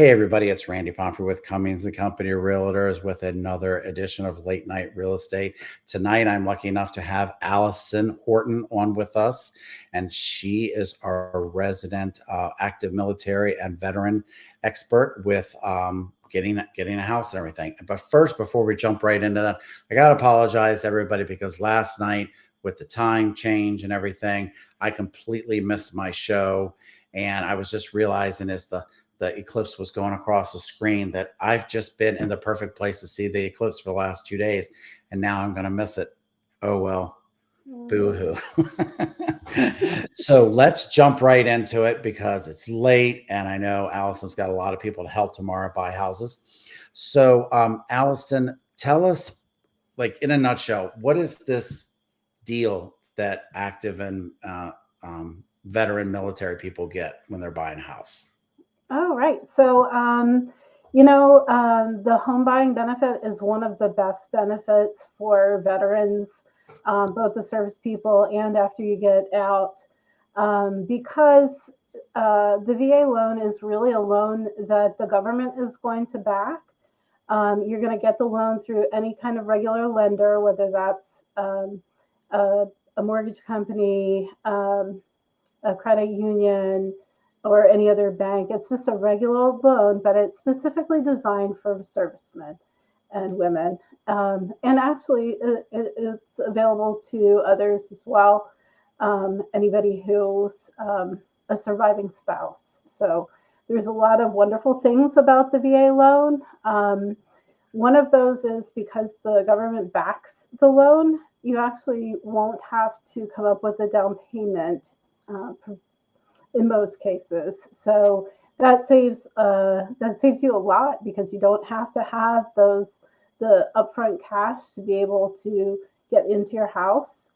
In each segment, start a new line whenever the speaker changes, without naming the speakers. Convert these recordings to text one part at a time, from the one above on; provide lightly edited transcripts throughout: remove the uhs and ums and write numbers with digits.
Hey everybody, it's Randy Pomfrey with Cummings and Company Realtors with another edition of Late Night Real Estate. Tonight, I'm lucky enough to have Alison Horton on with us, and she is our resident active military and veteran expert with getting a house and everything. But first, before we jump right into that, I gotta apologize to everybody because last night with the time change and everything, I completely missed my show, and I was just realizing as the eclipse was going across the screen that I've just been in the perfect place to see the eclipse for the last 2 days, and now I'm going to miss it. Oh, well, boo-hoo. So let's jump right into it because it's late, and I know Allison's got a lot of people to help tomorrow buy houses. So, Allison, tell us, like in a nutshell, what is this deal that active and veteran military people get when they're buying a house?
Oh, right. So, the home buying benefit is one of the best benefits for veterans, both the service people and after you get out, because the VA loan is really a loan that the government is going to back. You're going to get the loan through any kind of regular lender, whether that's a, a mortgage company, a credit union, or any other bank. It's just a regular loan, but it's specifically designed for servicemen and women. And actually, it's available to others as well. Anybody who's a surviving spouse. So there's a lot of wonderful things about the VA loan. One of those is because the government backs the loan, you actually won't have to come up with a down payment in most cases. So that saves you a lot because you don't have to have the upfront cash to be able to get into your house.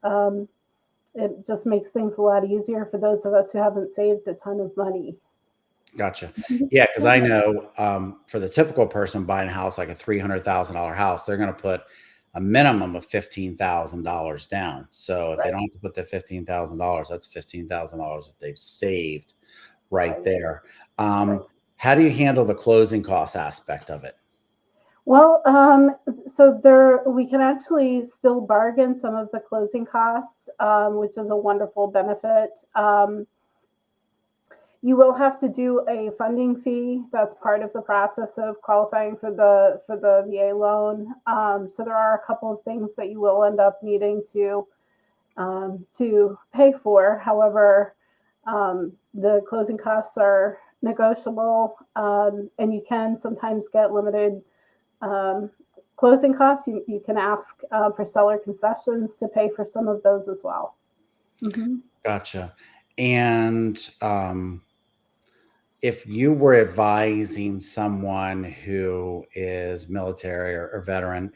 It just makes things a lot easier for those of us who haven't saved a ton of money.
Gotcha. Yeah, because I know for the typical person buying a house, like a $300,000 house, they're going to put a minimum of $15,000 down. So if they
Right,
don't have to put the $15,000, that's $15,000 that they've saved right
right,
there.
right.
How do you handle the closing costs aspect of it?
Well, so there we can actually still bargain some of the closing costs, which is a wonderful benefit. You will have to do a funding fee. That's part of the process of qualifying for the VA loan. So there are a couple of things that you will end up needing to pay for. However, the closing costs are negotiable, and you can sometimes get limited um, closing costs. You can ask for seller concessions to pay for some of those as well. Hmm.
Gotcha. And if you were advising someone who is military or veteran,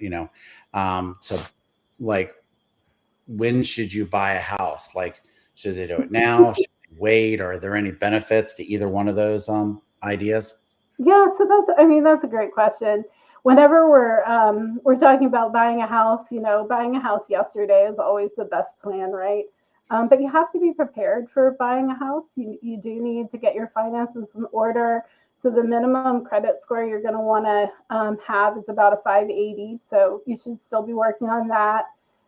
so like when should you buy a house? Like, should they do it now? Should they wait? Or are there any benefits to either one of those ideas?
Yeah, so that's a great question. Whenever we're talking about buying a house, buying a house yesterday is always the best plan, right? But you have to be prepared for buying a house. You do need to get your finances in order. So the minimum credit score you're going to want to have is about a 580. So you should still be working on that.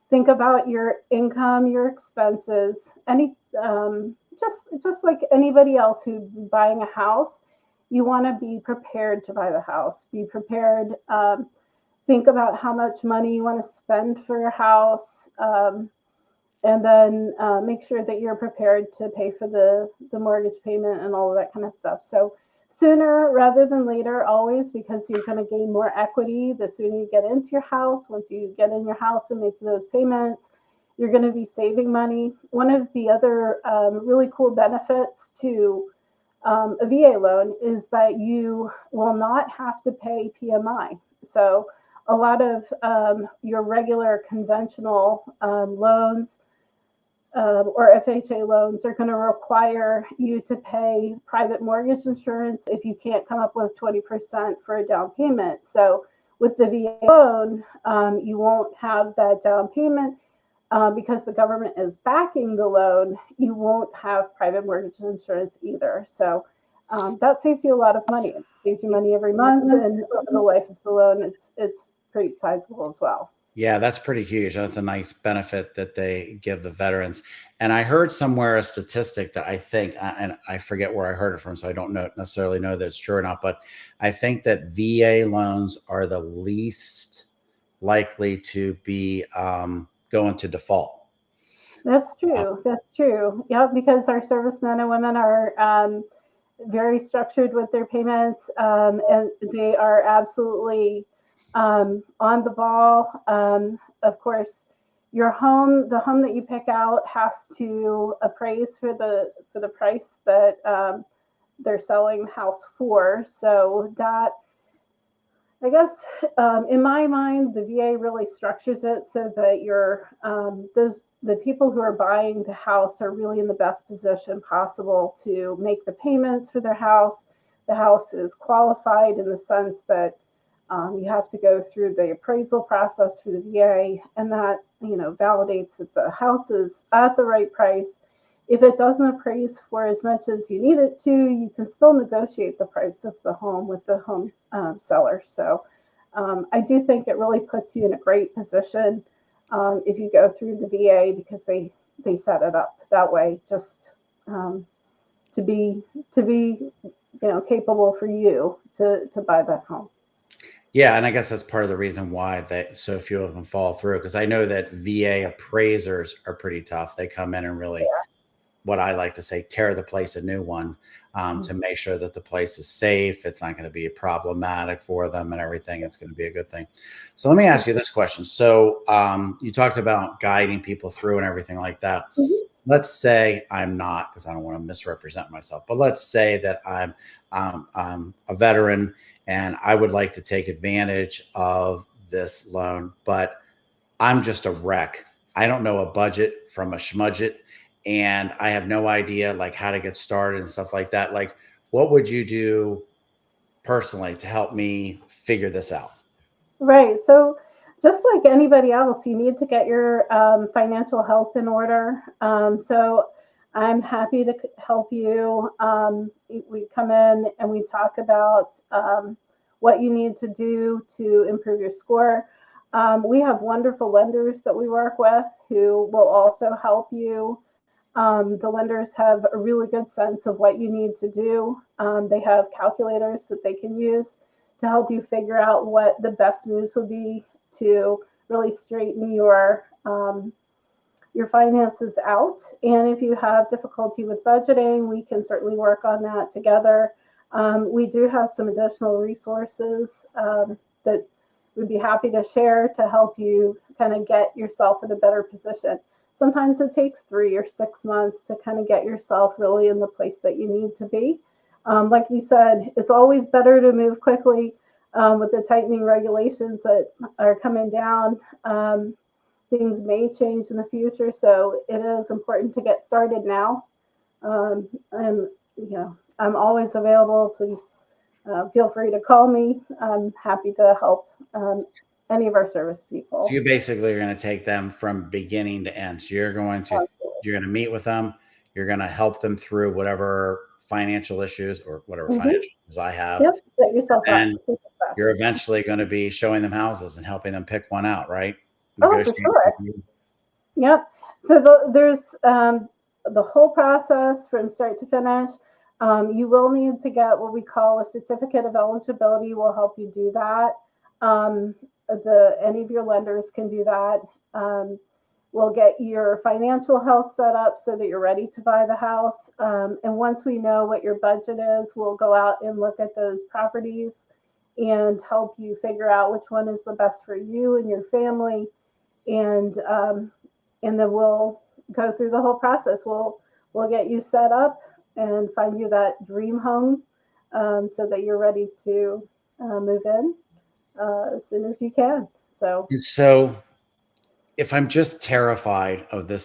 Think about your income, your expenses, just like anybody else who's buying a house, you want to be prepared to buy the house. Be prepared. Think about how much money you want to spend for your house, and then make sure that you're prepared to pay for the mortgage payment and all of that kind of stuff. So sooner rather than later, always, because you're going to gain more equity the sooner you get into your house. Once you get in your house and make those payments, you're going to be saving money. One of the other really cool benefits to a VA loan is that you will not have to pay PMI. So a lot of your regular conventional loans or FHA loans are going to require you to pay private mortgage insurance if you can't come up with 20% for a down payment. So with the VA loan, you won't have that down payment. Because the government is backing the loan, you won't have private mortgage insurance either. So that saves you a lot of money. It saves you money every month, and over the life of the loan, it's pretty sizable as well.
Yeah, that's pretty huge. That's a nice benefit that they give the veterans. And I heard somewhere a statistic that I think, and I forget where I heard it from, so I don't necessarily know that it's true or not, but I think that VA loans are the least likely to be go into default.
That's
Uh,
true. That's true. Yeah, because our servicemen and women are very structured with their payments, and they are absolutely on the ball. Of course, the home that you pick out, has to appraise for the price that they're selling the house for. So that, I guess, in my mind, the VA really structures it so that the people who are buying the house are really in the best position possible to make the payments for their house. The house is qualified in the sense that you have to go through the appraisal process for the VA, and that validates that the house is at the right price. If it doesn't appraise for as much as you need it to, you can still negotiate the price of the home with the home seller. So I do think it really puts you in a great position if you go through the VA, because they set it up that way, just to be capable for you to buy that home.
yeah, and I guess that's part of the reason why that so few of them fall through, because I know that VA appraisers are pretty tough. They come in and really, what I like to say, tear the place a new one, to make sure that the place is safe. It's not going to be problematic for them and everything. It's going to be a good thing. So let me ask you this question. So you talked about guiding people through and everything like that.
Mhm.
Let's say I'm not, because I don't want to misrepresent myself, but let's say that I'm a veteran and I would like to take advantage of this loan, but I'm just a wreck. I don't know a budget from a schmudget, and I have no idea like how to get started and stuff like that. Like, what would you do personally to help me figure this out?
Right. So, just like anybody else, you need to get your financial health in order. So, I'm happy to help you. We come in and we talk about what you need to do to improve your score. We have wonderful lenders that we work with who will also help you. The lenders have a really good sense of what you need to do. They have calculators that they can use to help you figure out what the best moves would be to really straighten your finances out. And if you have difficulty with budgeting, we can certainly work on that together. We do have some additional resources that we'd be happy to share to help you kind of get yourself in a better position. Sometimes it takes 3 or 6 months to kind of get yourself really in the place that you need to be. Like we said, it's always better to move quickly with the tightening regulations that are coming down. Things may change in the future, so it is important to get started now. And I'm always available. Please feel free to call me. I'm happy to help any of our service
So
people.
you basically are going to take them from beginning to end. So you're going to meet with them. You're going to help them through whatever financial issues or whatever
Mm-hmm.
financial issues I have.
Yep, set yourself up.
And you're eventually going to be showing them houses and helping them pick one out, right?
Oh, for
Negotiate with
sure.
you.
Yep. So there's the whole process from start to finish. You will need to get what we call a certificate of eligibility. Will help you do that. Any of your lenders can do that. We'll get your financial health set up so that you're ready to buy the house. And once we know what your budget is, we'll go out and look at those properties and help you figure out which one is the best for you and your family. And then we'll go through the whole process. We'll get you set up and find you that dream home, so that you're ready to move in as soon as you can. So
And so if I'm just terrified of the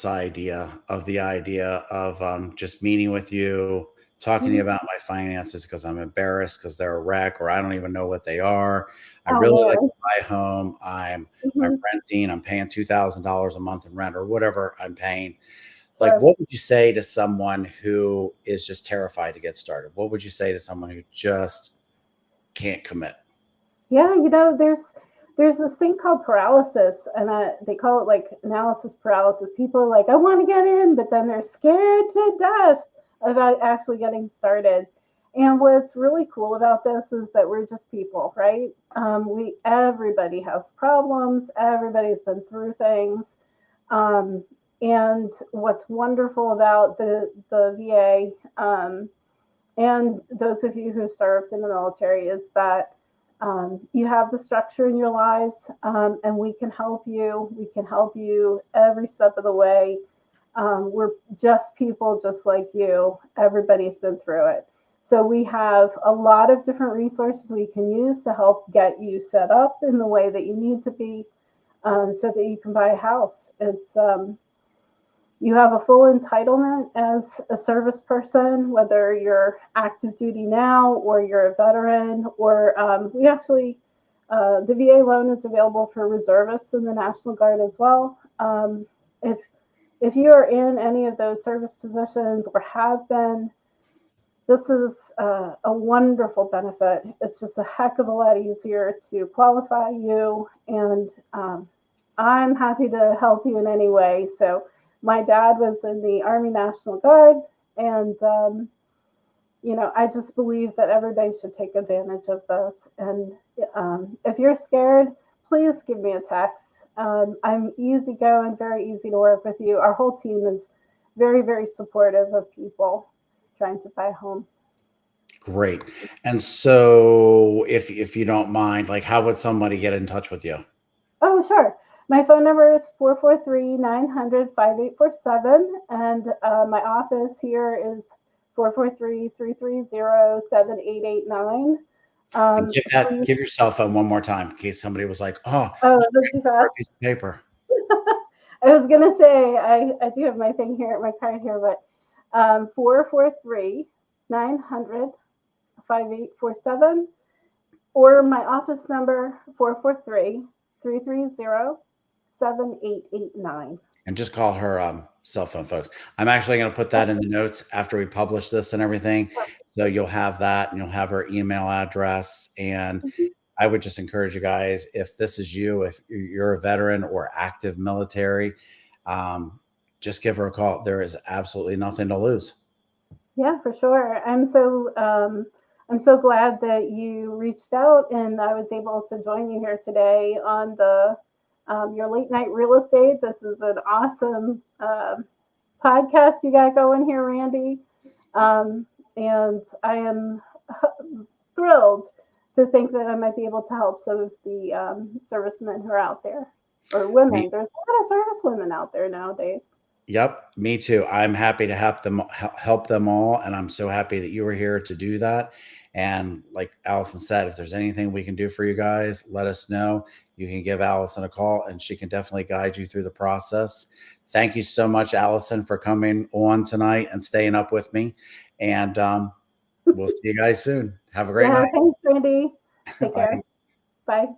idea of just meeting with you, talking to you
mhm.
about my finances because I'm embarrassed because they're a wreck or I don't even know what they are. I
Oh
really like
man.
to buy a home. I'm
Mhm.
renting. I'm paying $2,000 a month in rent or whatever I'm paying. Like,
Sure.
what would you say to someone who is just terrified to get started? What would you say to someone who just can't commit?
Yeah, there's this thing called paralysis, and they call it like analysis paralysis. People are like, I want to get in, but then they're scared to death about actually getting started. And what's really cool about this is that we're just people, right? We everybody has problems. Everybody's been through things. Um, and what's wonderful about the VA, and those of you who served in the military, is that you have the structure in your lives, and we can help you. We can help you every step of the way. We're just people just like you. Everybody's been through it. So we have a lot of different resources we can use to help get you set up in the way that you need to be, so that you can buy a house. You have a full entitlement as a service person, whether you're active duty now or you're a veteran, or we actually, the VA loan is available for reservists in the National Guard as well. If if you are in any of those service positions or have been, this is a wonderful benefit. It's just a heck of a lot easier to qualify you, and I'm happy to help you in any way. So, my dad was in the Army National Guard, and I just believe that everybody should take advantage of this. And if you're scared, please give me a text. I'm easygoing, very easy to work with you. Our whole team is very, very supportive of people trying to buy a home.
Great. And so if you don't mind, like, how would somebody get in touch with you?
Oh, sure. My phone number is 443-900-5847, and my office here is 443-330-7889.
And
Please.
give your cell phone one more time in case somebody was like, oh,
Oh,
just
that's too
for a
fast.
piece of paper.
I was gonna say I do have my thing here, my card here, but 443-900-5847, or my office number 443-330-7889.
And just call her cell phone, folks. I'm actually going to put that in the notes after we publish this and everything. So you'll have that and you'll have her email address. And I would just encourage you guys, if this is you, if you're a veteran or active military, just give her a call. There is absolutely nothing to lose.
Yeah, for sure. I'm so glad that you reached out and I was able to join you here today on the your late night real estate. This is an awesome podcast you got going here, Randy. And I am thrilled to think that I might be able to help some of the servicemen who are out there, or women.
Me,
There's a lot of service women out there nowadays.
Yep, me too. I'm happy to help them all, and I'm so happy that you were here to do that. And like Allison said, if there's anything we can do for you guys, let us know. You can give Allison a call, and she can definitely guide you through the process. Thank you so much, Allison, for coming on tonight and staying up with me. And we'll see you guys soon. Have a great
Yeah,
night.
thanks, Randy. Take care.
Bye.
Bye.